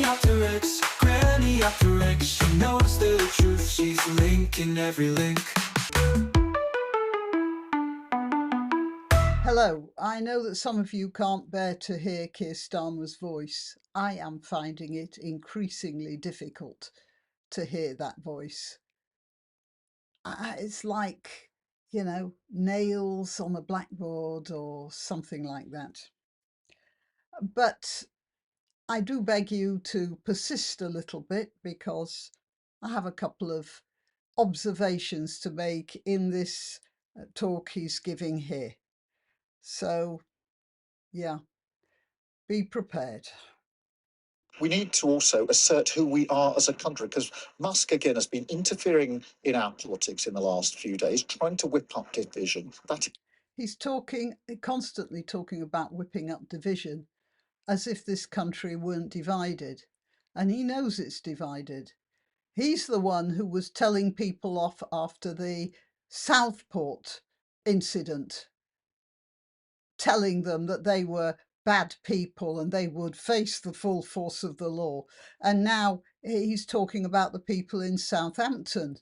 granniopteryx, granniopteryx. She knows the truth, she's linking every link. Hello, I know that some of you can't bear to hear Keir Starmer's voice. I am finding it increasingly difficult to hear that voice. It's like, nails on a blackboard or something like that. But I do beg you to persist a little bit because I have a couple of observations to make in this talk he's giving here. So, yeah, be prepared. We need to also assert who we are as a country, because Musk, again, has been interfering in our politics in the last few days, trying to whip up division. He's constantly talking about whipping up division as if this country weren't divided. And he knows it's divided. He's the one who was telling people off after the Southport incident, telling them that they were bad people and they would face the full force of the law. And now he's talking about the people in Southampton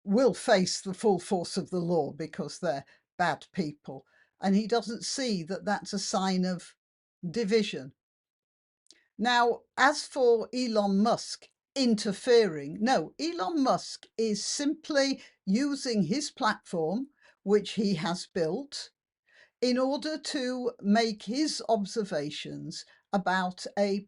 will face the full force of the law because they're bad people. And he doesn't see that that's a sign of division. Now, as for Elon Musk interfering, no, Elon Musk is simply using his platform, which he has built, in order to make his observations about it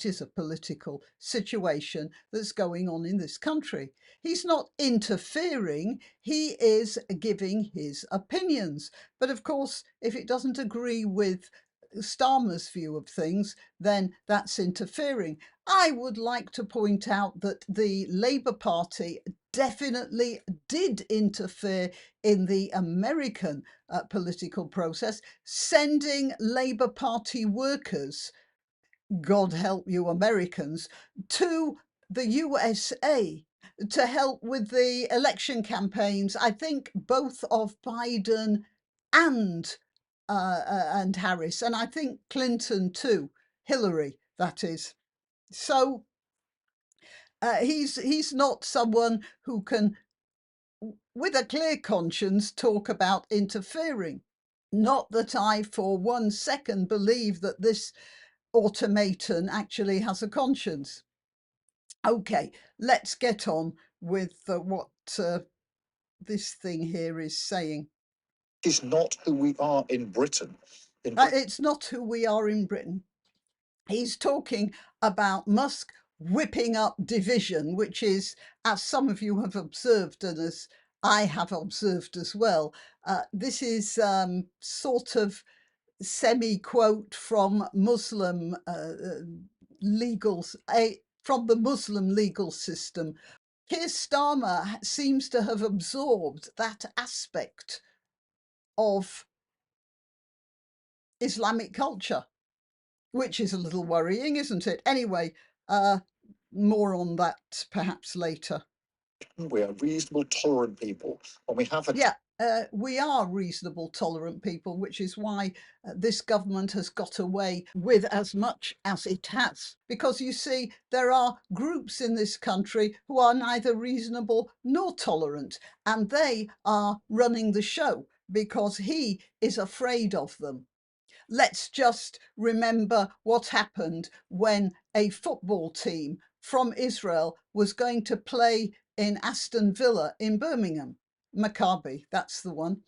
is a political situation that's going on in this country. He's not interfering, he is giving his opinions. But of course, if it doesn't agree with Starmer's view of things, then that's interfering. I would like to point out that the Labour Party definitely did interfere in the American political process, sending Labour Party workers, God help you Americans, to the USA to help with the election campaigns, I think both of Biden and Harris, and I think Clinton too, Hillary, that is. So he's not someone who can, with a clear conscience, talk about interfering. Not that I for 1 second believe that this automaton actually has a conscience. Okay, let's get on with what this thing here is saying. Is not who we are in Britain. It's not who we are in Britain. He's talking about Musk whipping up division, which is, as some of you have observed and as I have observed as well, this is sort of semi-quote from Muslim from the Muslim legal system. Keir Starmer seems to have absorbed that aspect of Islamic culture, which is a little worrying, isn't it? Anyway, more on that perhaps later. We are reasonable, tolerant people, and we have we are reasonable, tolerant people, which is why this government has got away with as much as it has. Because you see, there are groups in this country who are neither reasonable nor tolerant, and they are running the show because he is afraid of them. Let's just remember what happened when a football team from Israel was going to play in Aston Villa in Birmingham. Maccabi, that's the one.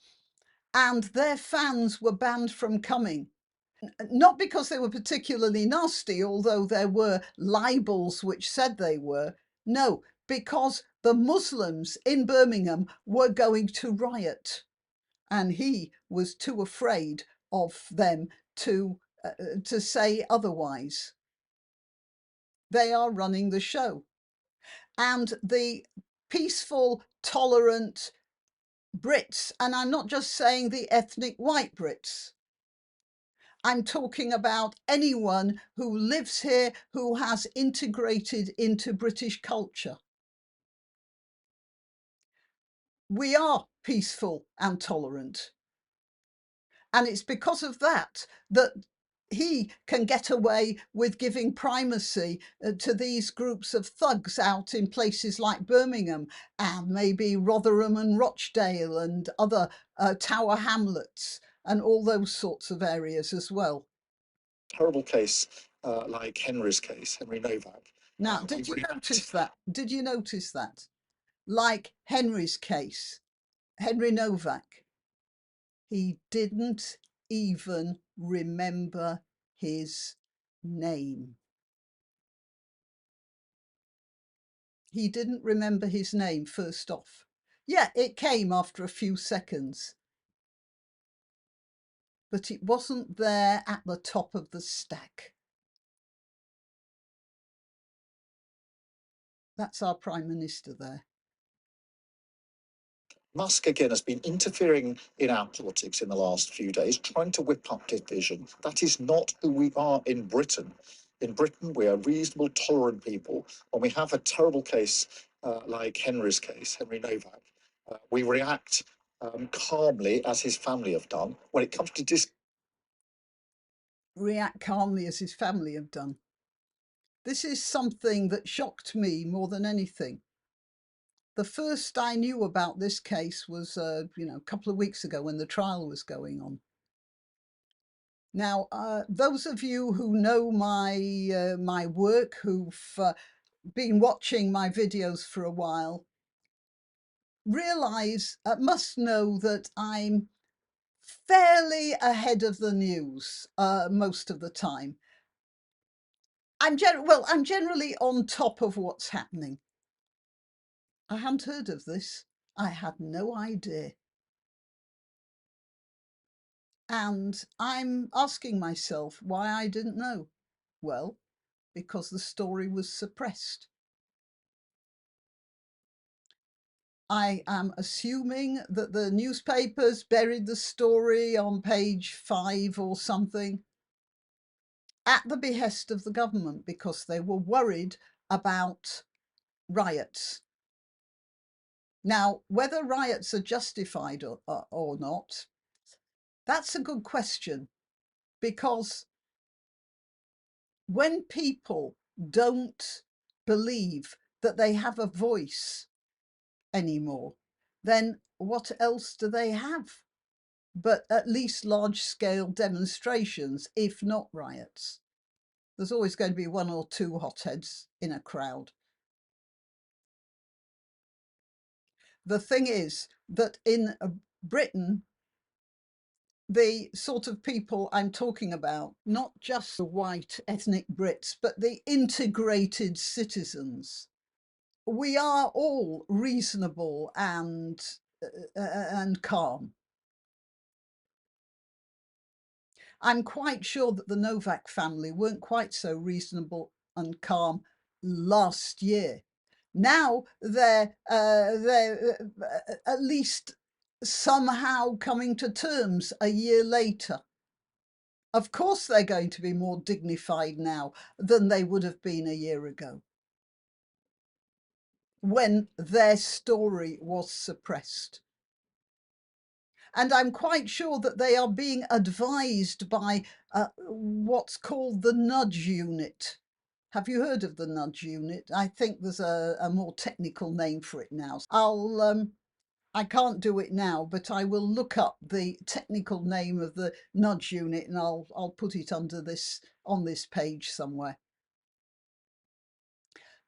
And their fans were banned from coming. Not because they were particularly nasty, although there were libels which said they were. No, because the Muslims in Birmingham were going to riot. And he was too afraid of them to say otherwise. They are running the show. And the peaceful, tolerant Brits, and I'm not just saying the ethnic white Brits, I'm talking about anyone who lives here, who has integrated into British culture. We are peaceful and tolerant. And it's because of that that he can get away with giving primacy to these groups of thugs out in places like Birmingham and maybe Rotherham and Rochdale and other Tower Hamlets and all those sorts of areas as well. Terrible case like Henry's case, Henry Novak. Now, did you notice that? Did you notice that? Like Henry's case, Henry Novak, he didn't even remember his name. He didn't remember his name first off. Yeah, it came after a few seconds, but it wasn't there at the top of the stack. That's our Prime Minister there. Musk again has been interfering in our politics in the last few days, trying to whip up division. That is not who we are in Britain. In Britain, we are reasonable, tolerant people. When we have a terrible case like Henry's case, Henry Novak, we react calmly, as his family have done. When it comes to React calmly as his family have done. This is something that shocked me more than anything. The first I knew about this case was, a couple of weeks ago when the trial was going on. Now, those of you who know my work, who've been watching my videos for a while, must know that I'm fairly ahead of the news most of the time. I'm generally on top of what's happening. I hadn't heard of this. I had no idea. And I'm asking myself why I didn't know. Well, because the story was suppressed. I am assuming that the newspapers buried the story on page 5 or something at the behest of the government because they were worried about riots. Now, whether riots are justified or not, that's a good question, because when people don't believe that they have a voice anymore, then what else do they have but at least large-scale demonstrations, if not riots? There's always going to be one or two hotheads in a crowd. The thing is that in Britain, the sort of people I'm talking about, not just the white ethnic Brits, but the integrated citizens, we are all reasonable and calm. I'm quite sure that the Novak family weren't quite so reasonable and calm last year. Now they're at least somehow coming to terms a year later. Of course, they're going to be more dignified now than they would have been a year ago, when their story was suppressed. And I'm quite sure that they are being advised by what's called the nudge unit. Have you heard of the nudge unit? I think there's a more technical name for it now. I can't do it now, but I will look up the technical name of the nudge unit and I'll put it under this, on this page somewhere.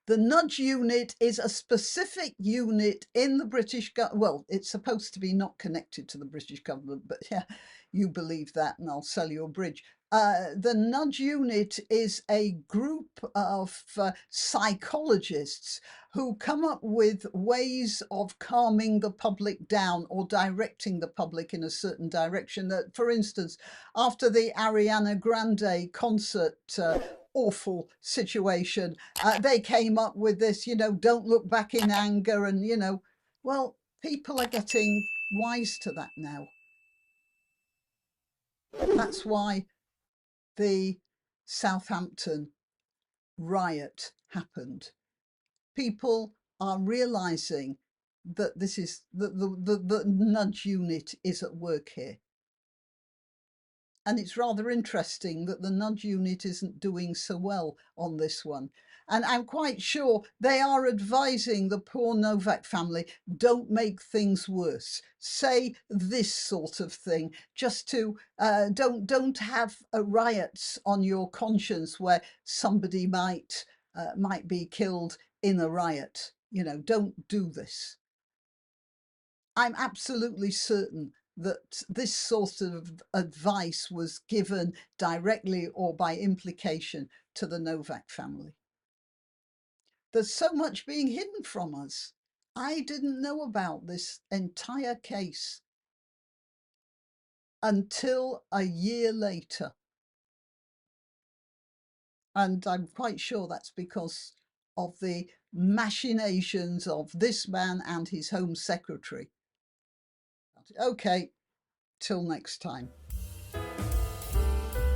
The nudge unit is a specific unit in the British government. Well, it's supposed to be not connected to the British government, but yeah, you believe that and I'll sell you a bridge. The nudge unit is a group of psychologists who come up with ways of calming the public down or directing the public in a certain direction. That, for instance, after the Ariana Grande concert awful situation, they came up with this, don't look back in anger, and well, people are getting wise to that now. That's why the Southampton riot happened. People are realizing that this is the nudge unit is at work here. And it's rather interesting that the nudge unit isn't doing so well on this one. And I'm quite sure they are advising the poor Novak family, don't make things worse. Say this sort of thing, just to don't have riots on your conscience where somebody might be killed in a riot. You know, don't do this. I'm absolutely certain that this sort of advice was given directly or by implication to the Novak family. There's so much being hidden from us. I didn't know about this entire case until a year later. And I'm quite sure that's because of the machinations of this man and his Home Secretary. Okay, till next time.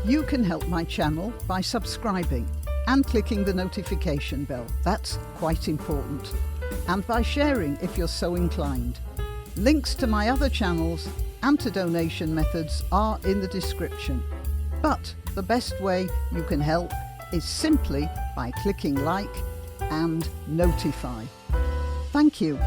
You can help my channel by subscribing and clicking the notification bell. That's quite important. And by sharing if you're so inclined. Links to my other channels and to donation methods are in the description. But the best way you can help is simply by clicking like and notify. Thank you.